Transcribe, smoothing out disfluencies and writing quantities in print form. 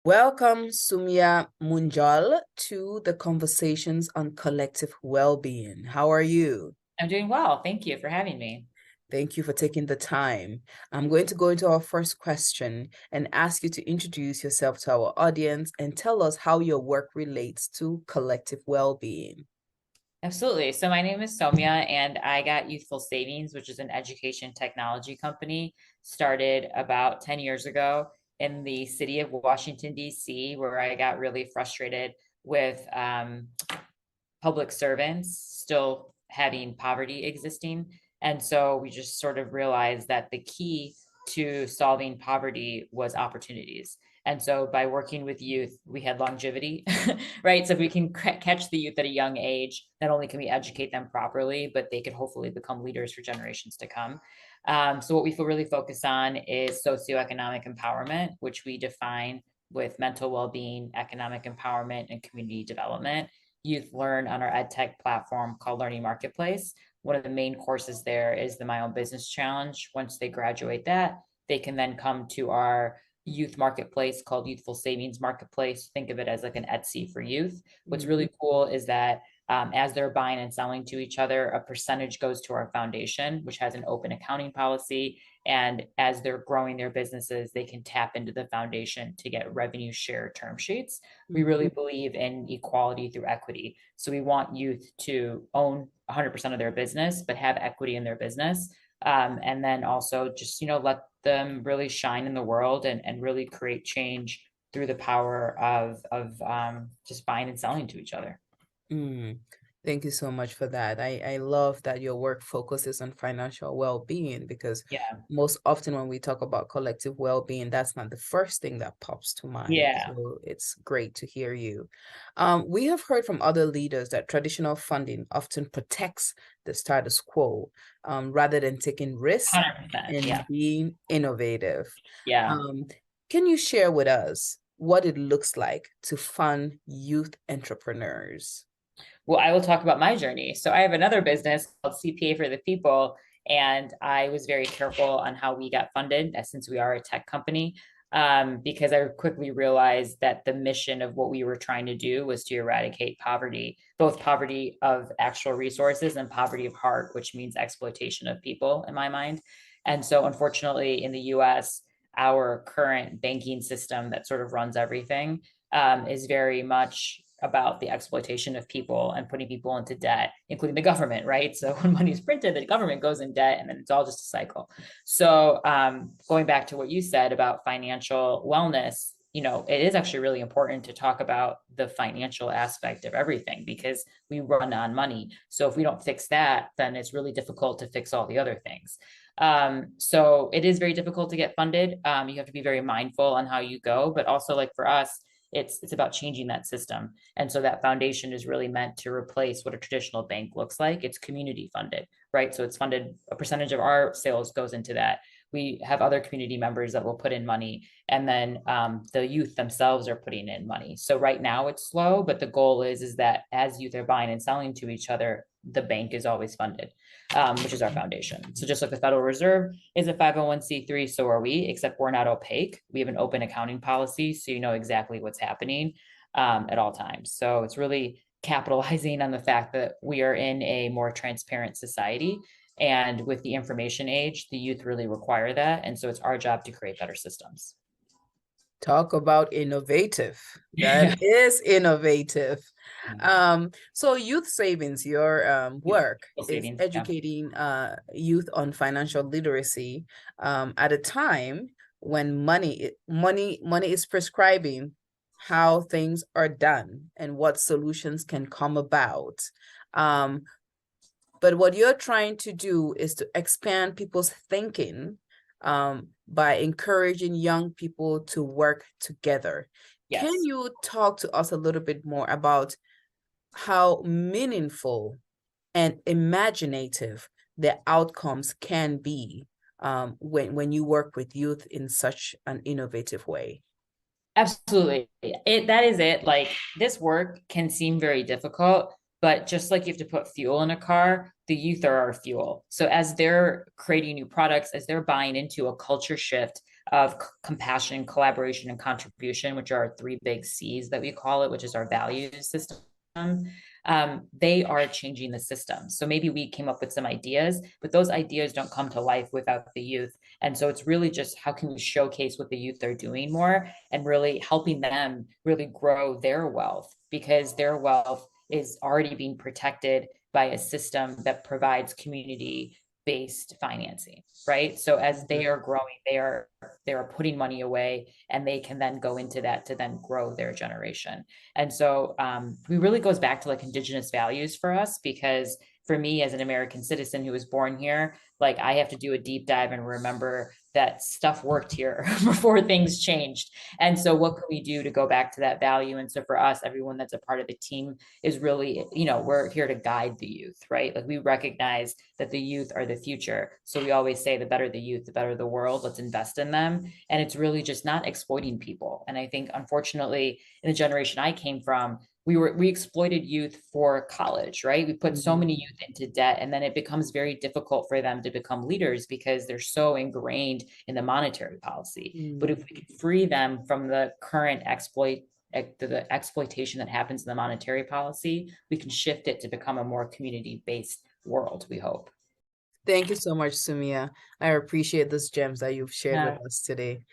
Welcome, Somya Munjal, to the Conversations on Collective Wellbeing. How are you? I'm doing well. Thank you for having me. Thank you for taking the time. I'm going to go into our first question and ask you to introduce yourself to our audience and tell us how your work relates to collective well-being. Absolutely. So my name is Somya, and I got Youthful Savings, which is an education technology company, started about 10 years ago in the city of Washington, D.C., where I got really frustrated with public servants still having poverty existing. And so we just sort of realized that the key to solving poverty was opportunities. And so by working with youth, we had longevity, right? So if we can catch the youth at a young age, not only can we educate them properly, but they could hopefully become leaders for generations to come. So what we feel really focused on is socioeconomic empowerment, which we define with mental well-being, economic empowerment, and community development. Youth learn on our EdTech platform called Learning Marketplace. One of the main courses there is the My Own Business Challenge. Once they graduate that, they can then come to our youth marketplace called Youthful Savings Marketplace. Think of it as like an Etsy for youth. What's really cool is that as they're buying and selling to each other, a percentage goes to our foundation, which has an open accounting policy. And as they're growing their businesses, they can tap into the foundation to get revenue share term sheets. We really believe in equality through equity. So we want youth to own 100% of their business, but have equity in their business. And then also just, let them really shine in the world and really create change through the power of just buying and selling to each other. Mm, Thank you so much for that. I love that your work focuses on financial well-being because Yeah. most often when we talk about collective well-being, that's not the first thing that pops to mind. Yeah. So it's great to hear you. We have heard from other leaders that traditional funding often protects the status quo, rather than taking risk 100%. and Yeah. being innovative. Yeah. Um, can you share with us what it looks like to fund youth entrepreneurs? Well, I will talk about my journey. So I have another business called CPA for the People, and I was very careful on how we got funded, since we are a tech company, because I quickly realized that the mission of what we were trying to do was to eradicate poverty, both poverty of actual resources and poverty of heart, which means exploitation of people in my mind. And so, unfortunately, in the US, our current banking system that sort of runs everything is very much about the exploitation of people and putting people into debt, including the government, right? So when money is printed, the government goes in debt, and then it's all just a cycle. So going back to what you said about financial wellness, it is actually really important to talk about the financial aspect of everything because we run on money. So if we don't fix that, then it's really difficult to fix all the other things. So it is very difficult to get funded. You have to be very mindful on how you go, but also like for us, it's about changing that system. And so that foundation is really meant to replace what a traditional bank looks like. It's community funded, right? So it's funded, a percentage of our sales goes into that. We have other community members that will put in money, and then the youth themselves are putting in money. So right now it's slow, but the goal is that as youth are buying and selling to each other, the bank is always funded, which is our foundation. So just like the Federal Reserve is a 501(c)(3), so are we, except we're not opaque. We have an open accounting policy, so you know exactly what's happening at all times. So it's really capitalizing on the fact that we are in a more transparent society. And with the information age, the youth really require that. And so it's our job to create better systems. Talk about innovative. That Yeah. is innovative. So Youth Savings, your work is Savings. Yeah. educating youth on financial literacy at a time when money is prescribing how things are done and what solutions can come about. Um, but what you're trying to do is to expand people's thinking by encouraging young people to work together. Can Yes. you talk to us a little bit more about how meaningful and imaginative the outcomes can be when you work with youth in such an innovative way? Absolutely. That is it. Like this work can seem very difficult, But just like you have to put fuel in a car, the youth are our fuel. So as they're creating new products, as they're buying into a culture shift of compassion, collaboration, and contribution, which are our three big C's that we call it, which is our values system, they are changing the system. So maybe we came up with some ideas, but those ideas don't come to life without the youth. And so it's really just how can we showcase what the youth are doing more and really helping them really grow their wealth, because their wealth is already being protected by a system that provides community based financing, right? So as they are growing, they are putting money away, and they can then go into that to then grow their generation. And so we really goes back to like indigenous values for us, because for me as an American citizen who was born here, like I have to do a deep dive and remember that stuff worked here before things changed. And so what can we do to go back to that value? And so for us, everyone that's a part of the team is really, we're here to guide the youth, right? Like we recognize that the youth are the future. So we always say the better the youth, the better the world. Let's invest in them. And it's really just not exploiting people. And I think unfortunately in the generation I came from, we exploited youth for college, right? We put so many youth into debt, and then it becomes very difficult for them to become leaders because they're so ingrained in the monetary policy. But if we can free them from the current the exploitation that happens in the monetary policy, we can shift it to become a more community-based world, we hope. Thank you so much, Somya. I appreciate those gems that you've shared with Yeah. us today.